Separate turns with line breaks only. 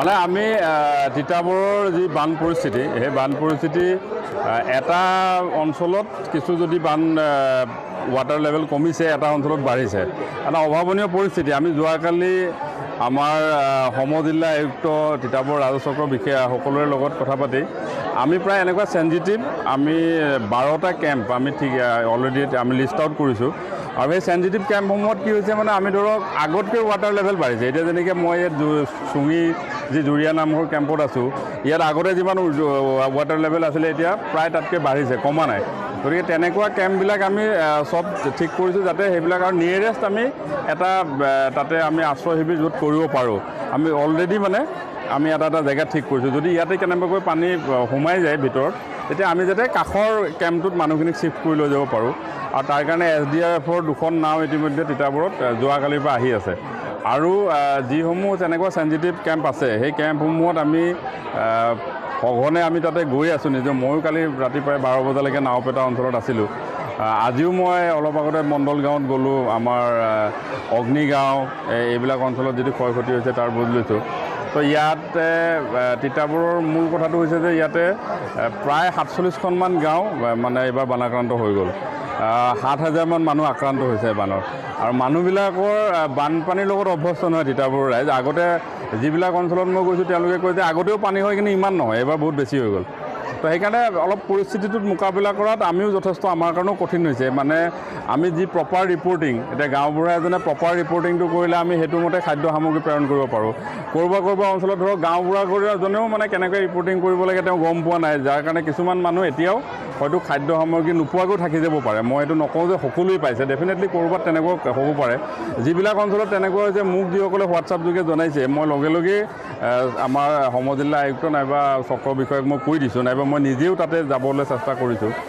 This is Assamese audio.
মানে আমি তিতাবৰৰ যি বান পৰিস্থিতি সেই বান পৰিস্থিতি এটা অঞ্চলত কিছু যদি বান ৱাটাৰ লেভেল কমিছে, এটা অঞ্চলত বাঢ়িছে, এটা অভাৱনীয় পৰিস্থিতি। আমি যোৱাকালি আমাৰ সমজিলা আয়ুক্ত তিতাবৰ ৰাজচক্ৰ বিষয়া সকলোৰে লগত কথা পাতি আমি প্ৰায় এনেকুৱা চেঞ্জিটিভ আমি 12টা কেম্প আমি ঠিক অলৰেডি আমি লিষ্ট আউট কৰিছোঁ। আৰু সেই চেঞ্জিটিভ কেম্পসমূহত কি হৈছে মানে আমি ধৰক আগতকৈ ৱাটাৰ লেভেল বাঢ়িছে। এতিয়া যেনেকৈ মই ইয়াত চুঙি যি জুৰিয়া নামৰ কেম্পত আছোঁ, ইয়াত আগতে যিমান ৱাটাৰ লেভেল আছিলে এতিয়া প্ৰায় তাতকৈ বাঢ়িছে, কমা নাই। গতিকে তেনেকুৱা কেম্পবিলাক আমি চব ঠিক কৰিছোঁ যাতে সেইবিলাক আৰু নিয়েৰেষ্ট আমি এটা তাতে আমি আশ্ৰয় শিবিৰ য'ত কৰিব পাৰোঁ। আমি অলৰেডি মানে আমি এটা জেগা ঠিক কৰিছোঁ। যদি ইয়াতে কেনেবাকৈ পানী সোমাই যায় ভিতৰত, তেতিয়া আমি যাতে কাষৰ কেম্পটোত মানুহখিনিক শ্বিফ্ট কৰি লৈ যাব পাৰোঁ। আৰু তাৰ কাৰণে SDRFৰ 2খন নাও ইতিমধ্যে তিতাবৰত যোৱাকালিৰ পৰা আহি আছে। আৰু যিসমূহ তেনেকুৱা চেঞ্জিটিভ কেম্প আছে সেই কেম্পসমূহত আমি সঘনে আমি তাতে গৈ আছোঁ নিজে। ময়ো কালি ৰাতিপুৱাই 12 বজালৈকে নাওপেটা অঞ্চলত আছিলোঁ। আজিও মই অলপ আগতে মণ্ডল গাঁৱত গ'লোঁ। আমাৰ অগ্নিগাঁও এইবিলাক অঞ্চলত যিটো ক্ষয়ক্ষতি হৈছে তাৰ বুজ লৈছোঁ। তো ইয়াতে তিতাবৰৰ মূল কথাটো হৈছে যে ইয়াতে প্ৰায় 47খনমান গাঁও মানে এইবাৰ বানাক্ৰান্ত হৈ গ'ল। 7,000মান মানুহ আক্ৰান্ত হৈছে বানৰ। আৰু মানুহবিলাকৰ বানপানীৰ লগত অভ্যস্ত নহয় তিতাবৰৰ ৰাইজ। আগতে যিবিলাক অঞ্চলত মই গৈছোঁ তেওঁলোকে কয় যে আগতেও পানী হয় কিন্তু ইমান নহয়, এইবাৰ বহুত বেছি হৈ গ'ল। তো সেইকাৰণে অলপ পৰিস্থিতিটোত মোকাবিলা কৰাত আমিও যথেষ্ট আমাৰ কাৰণেও কঠিন হৈছে। মানে আমি যি প্ৰপাৰ ৰিপৰ্টিং, এতিয়া গাঁওবুঢ়া এজনে প্ৰপাৰ ৰিপৰ্টিংটো কৰিলে আমি সেইটো মতে খাদ্য সামগ্ৰী প্ৰেৰণ কৰিব পাৰোঁ। ক'ৰবাৰ অঞ্চলত ধৰক গাঁওবুঢ়াজনেও মানে কেনেকৈ ৰিপৰ্টিং কৰিব লাগে তেওঁ গম পোৱা নাই, যাৰ কাৰণে কিছুমান মানুহ এতিয়াও হয়তো খাদ্য সামগ্ৰী নোপোৱাকৈ থাকি যাব পাৰে। মই এইটো নকওঁ যে সকলোৱে পাইছে, ডেফিনেটলি ক'ৰবাত তেনেকুৱা হ'ব পাৰে। যিবিলাক অঞ্চলত তেনেকুৱা হৈছে মোক যিসকলে হোৱাটছআপ যোগে জনাইছে, মই লগে লগেই আমাৰ সমজিলা আয়ুক্ত নাইবা চক্ৰ বিষয়াক মই কৈ দিছোঁ, নাইবা মই নিজেও তাতে যাবলৈ চেষ্টা কৰিছোঁ।